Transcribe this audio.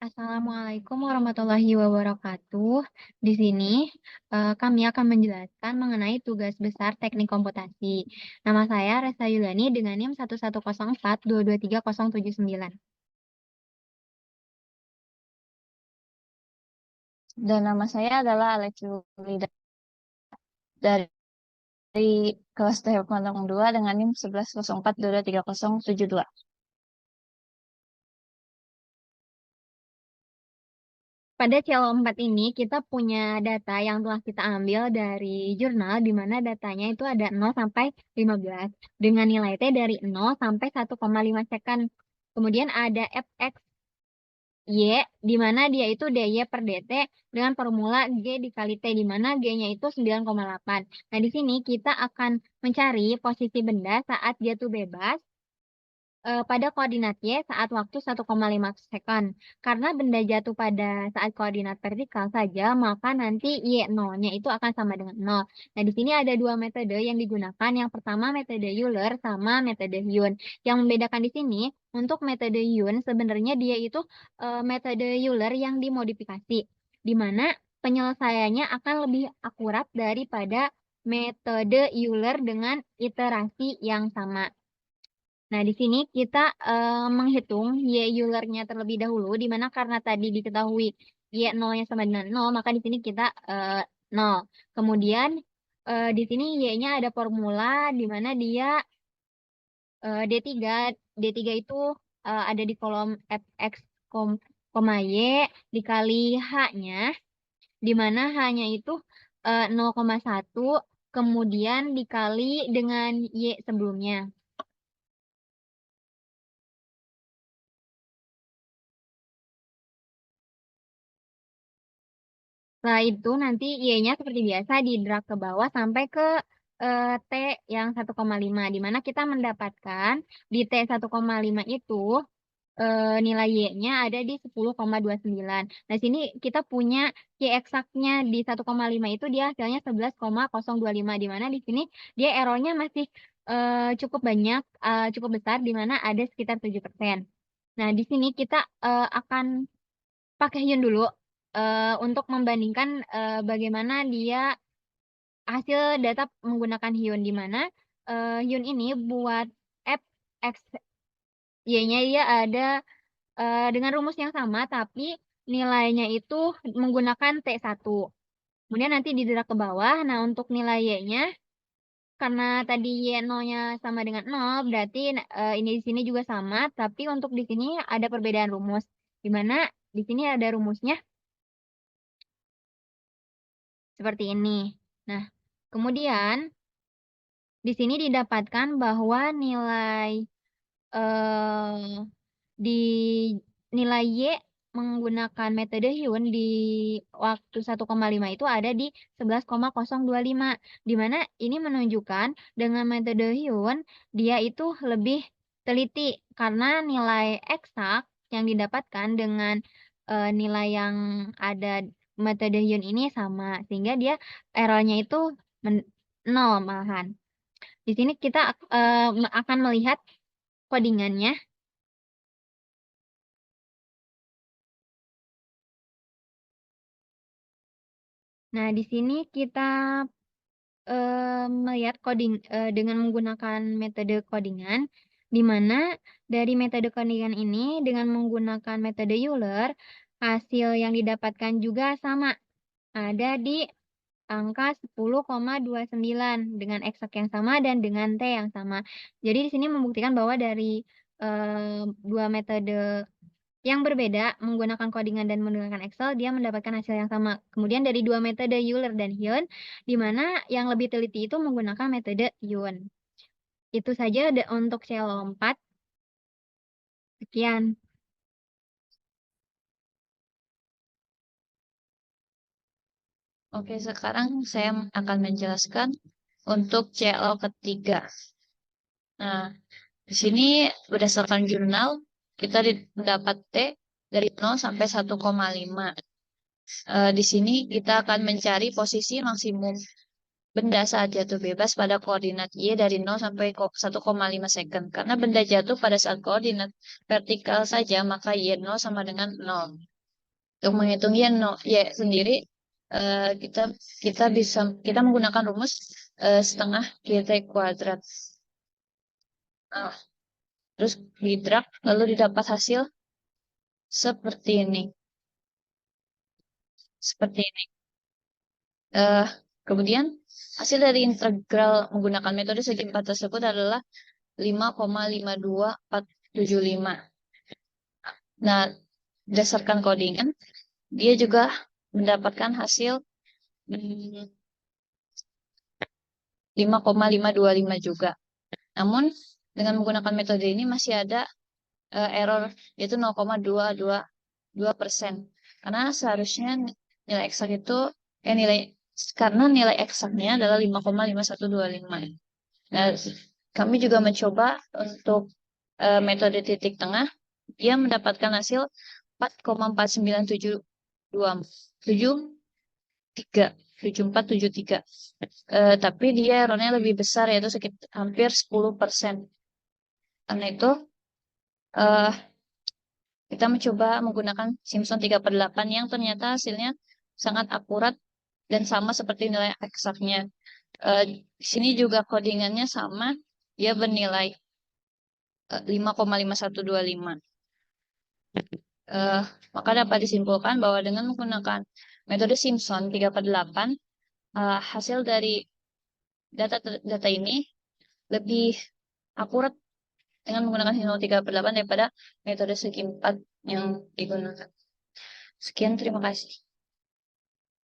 Assalamualaikum warahmatullahi wabarakatuh. Di sini kami akan menjelaskan mengenai tugas besar teknik komputasi. Nama saya Resa Yulani dengan NIM 11042230079. Dan nama saya adalah Alex Lida dari kelas Taekwondo 2 dengan NIM 1104223072. Pada CL4 ini kita punya data yang telah kita ambil dari jurnal di mana datanya itu ada 0 sampai 15 dengan nilai T dari 0 sampai 1,5 second. Kemudian ada fx Y, di mana dia itu DY per DT dengan formula G dikali T, di mana G-nya itu 9,8. Nah, di sini kita akan mencari posisi benda saat dia tuh bebas pada koordinat Y saat waktu 1,5 second. Karena benda jatuh pada saat koordinat vertikal saja, maka nanti Y0-nya itu akan sama dengan 0. Nah, di sini ada dua metode yang digunakan. Yang pertama metode Euler sama metode Yun. Yang membedakan di sini, untuk metode Yun sebenarnya dia itu metode Euler yang dimodifikasi, di mana penyelesaiannya akan lebih akurat daripada metode Euler dengan iterasi yang sama. Nah, di sini kita menghitung Y Euler-nya terlebih dahulu, di mana karena tadi diketahui Y 0-nya sama dengan 0, maka di sini kita 0. Kemudian di sini Y-nya ada formula di mana dia D3. D3 itu ada di kolom fx, y dikali H-nya, di mana H-nya itu 0,1, kemudian dikali dengan Y sebelumnya. Setelah itu nanti Y-nya seperti biasa di-drag ke bawah sampai ke T yang 1,5. Di mana kita mendapatkan di T 1,5 itu nilai Y-nya ada di 10,29. Nah, sini kita punya Y eksaknya di 1,5 itu dia hasilnya 11,025. Di mana di sini dia errornya masih cukup banyak, cukup besar, di mana ada sekitar 7%. Nah, di sini kita akan pakai Hyun dulu untuk membandingkan bagaimana dia hasil data menggunakan Hyun, di mana Hyun ini buat f x y-nya dia ada dengan rumus yang sama tapi nilainya itu menggunakan T1. Kemudian nanti diderak ke bawah. Nah, untuk nilai y-nya karena tadi y0-nya sama dengan 0, berarti ini di sini juga sama, tapi untuk di sini ada perbedaan rumus, di mana di sini ada rumusnya seperti ini. Nah, kemudian di sini didapatkan bahwa nilai di nilai Y menggunakan metode Hyun di waktu 1,5 itu ada di 11,025, di mana ini menunjukkan dengan metode Hyun dia itu lebih teliti karena nilai eksak yang didapatkan dengan nilai yang ada metode Hyun ini sama, sehingga dia errornya itu 0 malahan. Di sini kita akan melihat codingannya. Nah, di sini kita melihat coding dengan menggunakan metode codingan, di mana dari metode codingan ini dengan menggunakan metode Euler, hasil yang didapatkan juga sama, ada di angka 10,29 dengan eksak yang sama dan dengan T yang sama. Jadi di sini membuktikan bahwa dari dua metode yang berbeda menggunakan codingan dan menggunakan Excel, dia mendapatkan hasil yang sama. Kemudian dari dua metode Euler dan Hyun, di mana yang lebih teliti itu menggunakan metode Hyun. Itu saja untuk CL4. Sekian. Oke, sekarang saya akan menjelaskan untuk CLO ketiga. Nah, di sini berdasarkan jurnal, kita mendapat T dari 0 sampai 1,5. Di sini kita akan mencari posisi maksimum benda saat jatuh bebas pada koordinat Y dari 0 sampai 1,5 second. Karena benda jatuh pada saat koordinat vertikal saja, maka Y0 sama dengan 0. Untuk menghitung y sendiri, kita kita menggunakan rumus setengah YT kuadrat. Nah, terus di drag lalu didapat hasil seperti ini. Seperti ini. Eh, Kemudian hasil dari integral menggunakan metode segi empat tersebut adalah 5,52475. Nah, berdasarkan codingan, dia juga mendapatkan hasil 5,525 juga. Namun, dengan menggunakan metode ini masih ada error, yaitu 0,222%. Karena seharusnya nilai eksak itu, karena nilai eksaknya adalah 5,5125. Nah, kami juga mencoba untuk metode titik tengah, dia mendapatkan hasil 4,49773. Tapi dia errornya lebih besar, yaitu sekitar hampir 10%. Karena itu, eh, kita mencoba menggunakan Simpson 3/8 yang ternyata hasilnya sangat akurat dan sama seperti nilai eksaknya. Di sini juga codingannya sama, dia bernilai 5,5125. Eh, Maka dapat disimpulkan bahwa dengan menggunakan metode Simpson 3/8, hasil dari data ini lebih akurat dengan menggunakan Simpson 3/8 daripada metode segi 4 yang digunakan. Sekian, terima kasih.